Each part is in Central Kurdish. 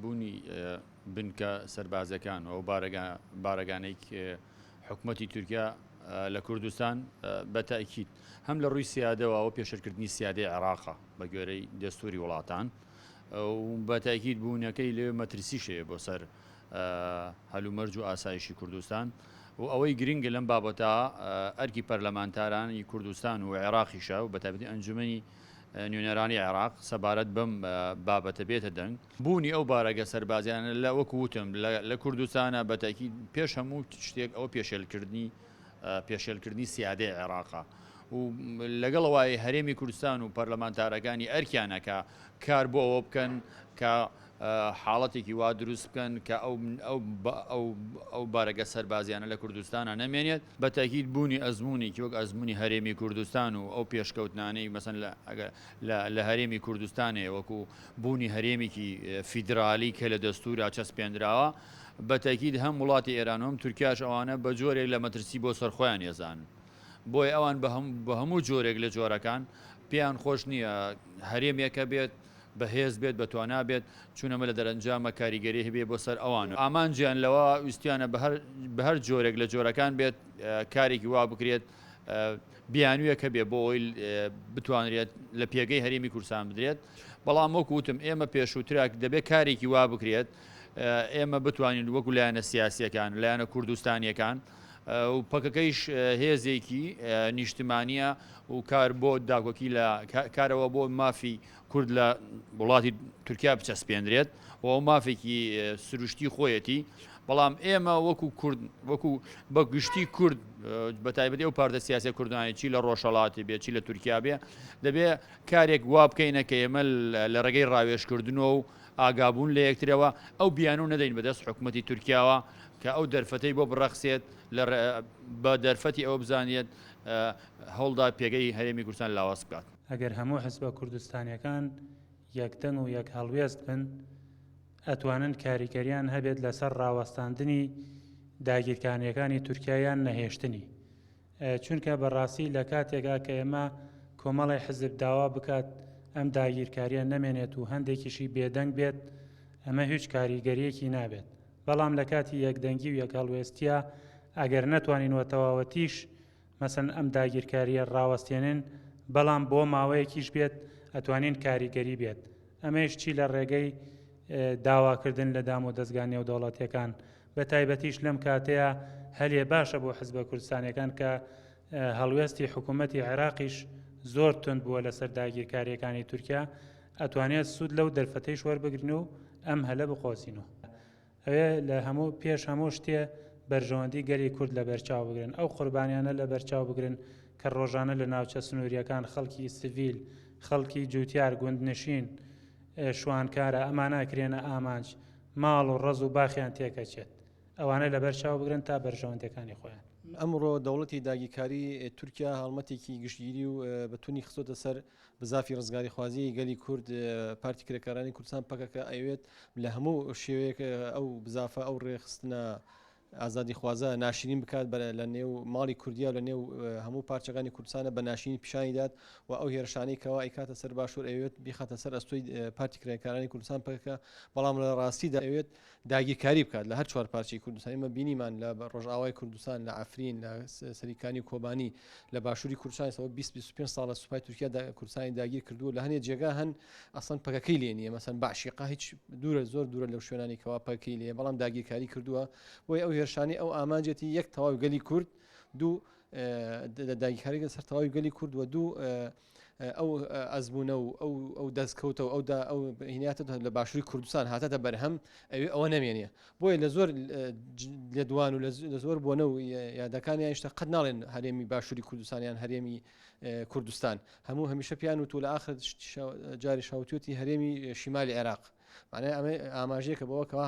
بوونی بنکە سەربازەکان و بارەگانەی حکوومەتی تورکیا لە کوردستان بەتاکید هەم لە ڕووی سیادەوە ئەو پێشەرکردنی سیادەی عێراقە بە گوێرەی دەستوری وڵاتان و بەتاکید بوونەکەی لێ مەترسیشەیە بۆ سەر هەلومەرج و ئاسایشی کوردستان و ئەوەی گرنگە لەم بابەتە ئەرکی پەرلەمانتارانی کوردستان و عێراقیشە و بەتابەتی ئەنجومەنی نوێنەرانی عێراق سەبارەت بەم بابەتە بێتە دەنگ بوونی ئەو بارەگە سەربازیانە لە وەکووتم لە کوردستانە بەتاکید پێش هەموو شتێک ئەو پێشێلکردنی سیادەی عێراقا و لەگەڵەوەی هەرێمی کوردستان و پەرلەمانتارەکانی ئەرکیانەکە کار بۆ ئەوە بکەن کە حاڵەتێکی وا دروست بکەن کە ئەو بارەگە سەربازیانە لە کوردستانە نەمێنێت بەتاکید بوونی ئەزمموی وەک ئەزمموی هەرێمی کوردستان و ئەو پێشکەوتنانەی مەسەن لە هەرێمی کوردستانەیە وەکو بوونی هەرێمێکی فیدرالی کە لە دەستورا چەسپێنراوە بەتاکید هەم وڵاتی ئێران و هەم تورکیاش ئەوانە بە جۆرێک لە مەترسی بۆ سەرخۆیان ێزان بۆی ئەوان بە هەموو جۆرێک لە جۆرەکان پێیان خۆش نییە هەرێمێکە بێت بەهێز بێت بەتوانا بێت چونەمە لە دەرەنجامە کاریگەری هەبێ بۆ سەر ئەوان ئامانجیان لەوە ویستیانە بە هەر جۆرێک لە جۆرەکان بێت کارێکی وا بکرێت بیانویەکە بێ بۆ ئەوی بتوانرێت لە پێگەی هەرێمی کوردستان بدرێت بەڵام وەکوتم ئێمە پێشووتراک دەبێت کارێکی وا بکرێت ئێمە بتوانین وەکو لایەنە سیاسیەکان لایەنە کوردستانیەکان و پەکەکەیش هێزێکی نیشتمانیە و کار بۆ داگۆکی لە کارەوە بۆ مافی کورد لە وڵاتی تورکیا بچەسپێنرێت و ئەو مافێکی سروشتی خۆیەتی بەڵام ئێمە وەکو کورد وەکو بە گشتی کورد بەتایبەتی ئەو پاردە سیاسی کوردانی چی لە ڕۆژهەڵاتی بێ چی لە تورکیا بێ دەبێت کارێک وا بکەینە کە ئێمە لە ڕێگەی ڕاوێشکردنەوە و ئاگابوون لە یەکترەوە ئەو بیان و نەدەین بەدەست حکوومەتی تورکیاوە کە ئەو دەرفەتەی بۆ بڕەخسێت بە دەرفەتی ئەوە بزانێت هەوڵدا پێگەی هەرێمی کوردستان لاواز بکات ئەگەر هەموو حزبە کوردستانیەکان یەکدەنگ و یەک هەڵوێست بن ئەتوانن کاریگەریان هەبێت لەسەر ڕاوەستاندنی داگیرکانیەکانی تورکیایان نەهێشتنی چونکە بەڕاستی لە کاتێکا کە ئێمە کۆمەڵی حزب داوا بکات ئەم داگیرکاریە نەمێنێت و هەندێکیشی بێدەنگ بێت ئەمە هیچ کاریگەریەکی نابێت بەڵام لە کاتی یەکدەنگی و یەکهەڵوێستیە ئەگەر نەتوانینەوە تەواوەتیش مەسەن ئەم داگیرکاریە ڕاوەستێنن بەڵام بۆ ماوەیەکیش بێت ئەتوانین کاریگەری بێت ئەمەش چی لە ڕێگەی داواکردن لە دام و دەستگا نێودەوڵەتیەکان بە تایبەتیش لەم کاتەیە هەلێ باشە بۆ حزبە کوردستانیەکان کە هەڵوێستی حکوومەتی عێراقیش زۆر تند بووە لەسەر داگیرکاریەکانی تورکیا ئەتوانێت سوود لەو دەرفەتەی وەربگرن و ئەم هەلە بخۆزینەوە ئەوێ لە هەموو پێش هەموو شتێ بەرژەوەندی گەلی کورد لە بەرچاو بگرن ئەو قوربانیانە لە بەرچاو بگرن کە ڕۆژانە لە ناوچە سنووریەکان خەڵکی سڤیل خەڵکی جوتیار گوندنشین شوانکارە ئەمانەکرێنە ئامانج ماڵ و ڕەز و باخیان تێکەچێت ئەوانە لە بەرچاو بگرن تا بەرژەوەندەکانی خۆیان ئەمڕۆ دەوڵەتی داگیرکاری تورکیا هەڵمەتێکی گشتگیری و بەتونی خستۆتە سەر بزافی ڕزگاری خوازی گەلی کورد پارتی کرێکارانی کوردستان پەکەکە ئەوێت لە هەموو شێوەیەک ئەو بزافە ئەو ڕێخستنە ئازادی خوازە ناشرین بکات لە نێو ماڵی کوردیا لە نێو هەموو پارچەکانی کوردستانە بە ناشرین پیشانی دات و ئەو هێرشانەی کەوا ئیکاتە سەر باشوور ئەوێت بیخاتە سەر ئەستۆی پارتی کرێکارانی کوردستان پەکەکە بەڵام لە ڕاستیدا ئەوێت داگیرکاری بکات لە هەر چوار پارچەی کوردستان ئێمە بینیمان لە ڕۆژئاوای کوردستان لە عەفرین لە سەریکانی کۆبانی لە باشووری کوردستان 20-25 ساڵە سوپای تورکیا کوردستانی داگیر کردووە لە هەنێک جێگا هەن ئەسڵەن پەکەکەی لێ نییە مەسەن باشیقا هیچ زۆر دوورە لەو شوێنانی کەوا پەکەی لێ بەڵام داگیرکاری کردووە بۆی ئەو هێرشانی ئەو ئامانجێتی یەک تەواوی گەلی کورد دوو داگیرکاریگە سەر تەواوی گەلی کورد و دوو ئەو ئەزمونە و ئەو دەستکەوتەوە ئەو هینیاتە لە باشووری کوردستان هاتەتە بەرهەم ئەوە نەمێنێ بۆیە لە زۆر لێدوان و لە زۆر بۆنە و یادەکانیان شتە قەت ناڵێن هەرێمی باشووری کوردستانیان هەرێمی کوردستان هەموو هەمیشە پیان و تۆ لە ئاخر جاری شاوتوتی هەرێمی شیمالی عێراق معناه ئەمە ئاماژەیەکە بەوەکەوە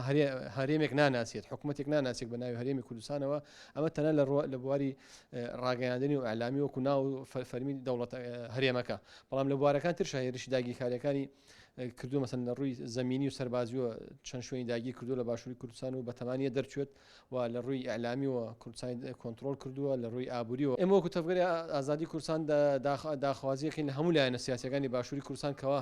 هەرێمێک ناناسیێت حکوومەتێک ناناسێک بە ناوی هەرێمی کوردستانەوە ئەمە تەنە لە بواری ڕاگەیاندنی و ئەعلامی وەکو ناو فەرمی دەوڵەت هەرێمەکە بەڵام لە بوارەکان ترشە هێرشی داگیرکاریەکانی کردو مەسەن لە ڕووی زەمینی و سەربازیەوە چەند شوێنی داگیر کردو لە باشووری کوردستان و بە تەمانیە دەرچێت و لە ڕووی ئەعلامی و کوردستان کۆنتترۆل کردووە لە ڕووی ئابووریەوە ئێمە وەکو تەفگەری ئازادی کوردستان داخوازیەکەین لە هەموو لایەنە سیاسەکانی باشووری کوردستان کەوا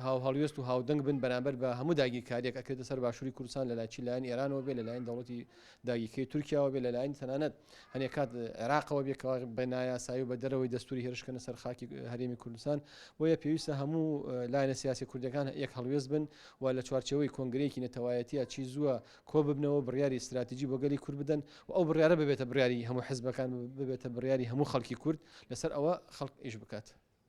هاو هەڵوێست و هاودەنگ بن بەرامبەر بە هەموو داگیرکاریەک ئەکرێتە سەر باشووری کوردستان لە لایچی لایەن ئێرانەوە بێ لەلایەن دەوڵەتی داگیرکەی تورکیاوە بێ لەلایەن تەنانەت هەنێک کات عێراقەوە بێکەوە بە نایاسایی و بە دەرەوەی دەستوری هێرشکردنە سەر خاکی هەرێمی کوردستان بۆیە پێویستە هەموو لایەنە سیاسی کوردەکان یەک هەڵوێست بن و لە چوارچەوەی کۆنگرەیەکی نەتەوایەتیە چی زووە کۆ ببنەوە بڕیاری استراتیژی بۆ گەلی کورد بدەن و ئەو بڕیارە ببێتە بڕیاری هەموو حیزبەکان ببێتە بڕیاری هەموو خەڵکی کورد لەسەر ئەوە خەڵک ئیش بکات.